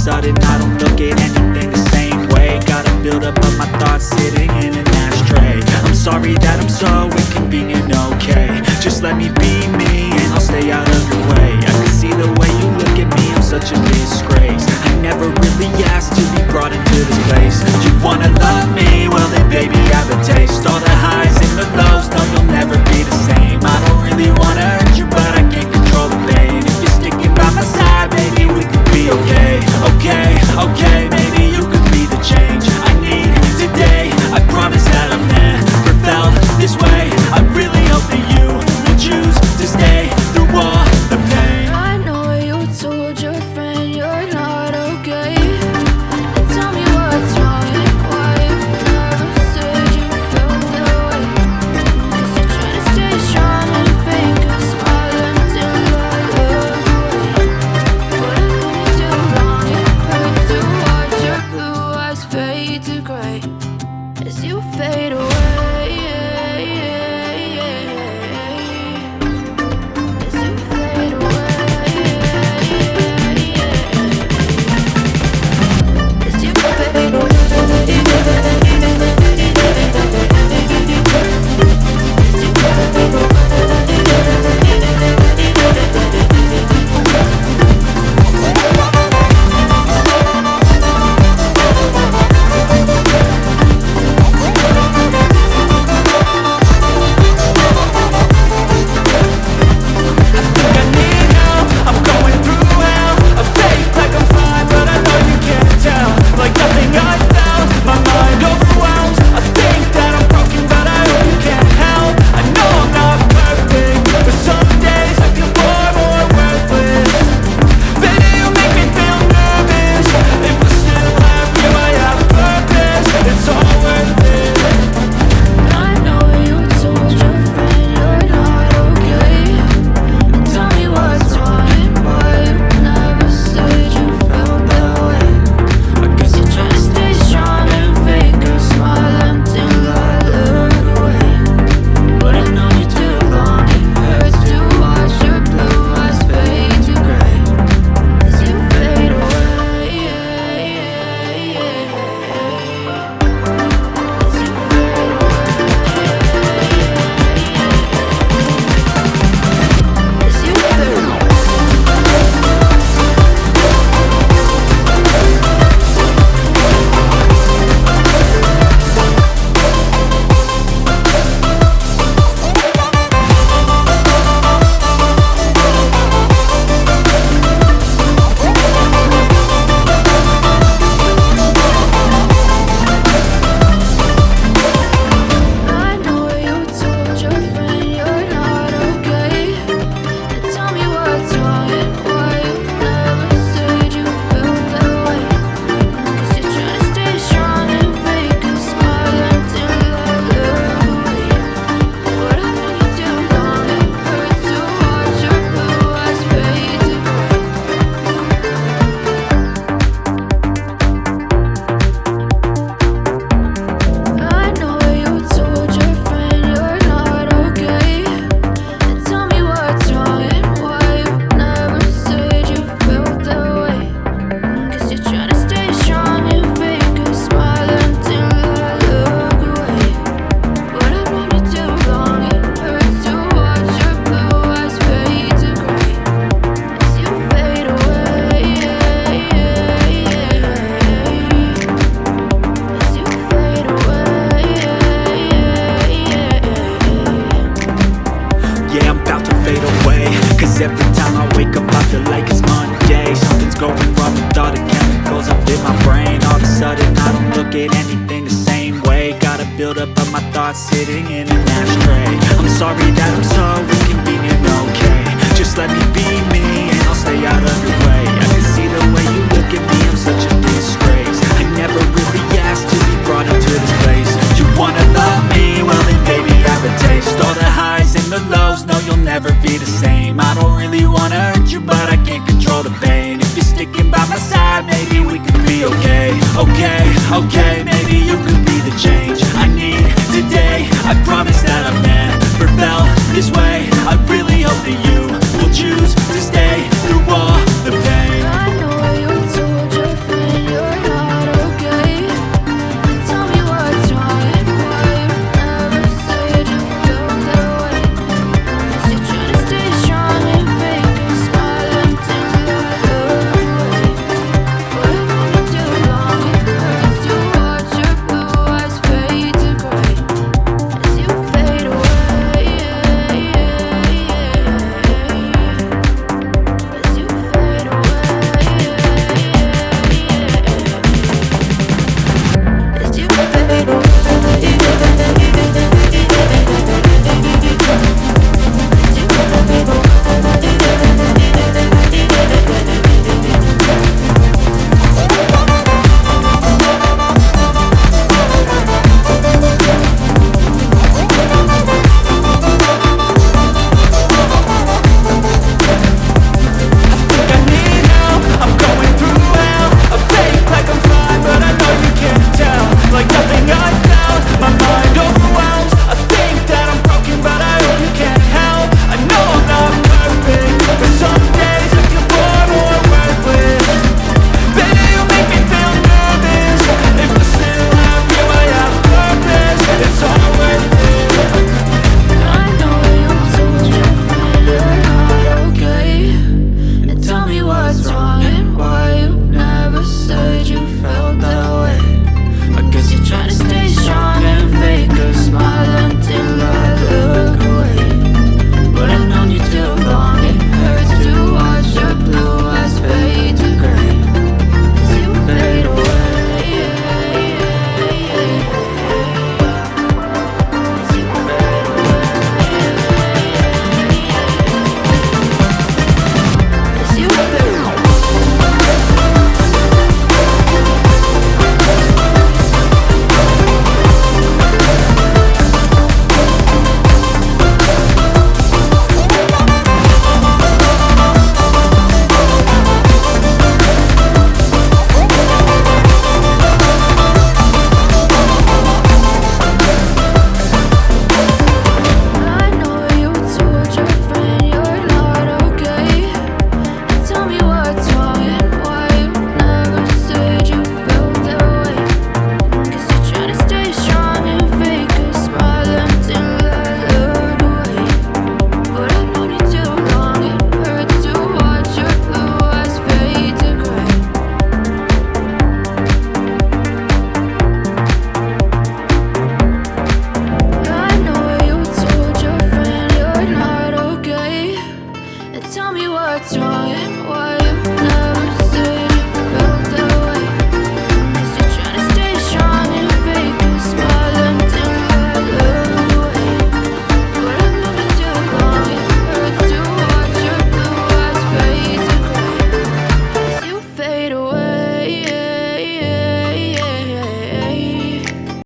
sudden I don't look at anything the same way. Gotta build up of my thoughts sitting in an ashtray. I'm sorry that I'm so inconvenient, okay. Just let me be me and I'll stay out of your way. I can see the way you look at me, I'm such a disgrace. I never really asked to be brought into this place. You wanna love me? Well then baby I have a taste. All the highs and the lows, no you'll never be the same. I don't really wanna hurt you but I can't control the pain. If you're sticking by my side, baby we could be okay. Okay, okay, maybe you could be the change I need today. I promise that I've never felt this way. I really hope that you will choose to stay through all the pain. I know you told your friend you're not okay. Tell me what's wrong and why you never said you felt that way. 'Cause you're trying to stay strong and fake a smile until I look away. But I know you too long, it hurts to watch your blue eyes fade to gray as you fade away. Every time I wake up I feel like it's Monday. Something's going wrong with all the chemicals up in my brain. All of a sudden I don't look at anything the same way. Gotta build up of my thoughts sitting in an ashtray. I'm sorry that I'm so inconvenient, okay. Just let me be me and I'll stay out of your way. I can see the way you look at me, I'm such a disgrace. I never really asked to be brought into this place. You wanna love me? Well then baby I have a taste. All the highs and the lows, no you'll never be the same. I don't really wanna hurt you but I can't control the pain. If you're sticking by my side, maybe we could be okay. Okay, okay, maybe you could be the change I need today. I promise that I've never felt this way. I really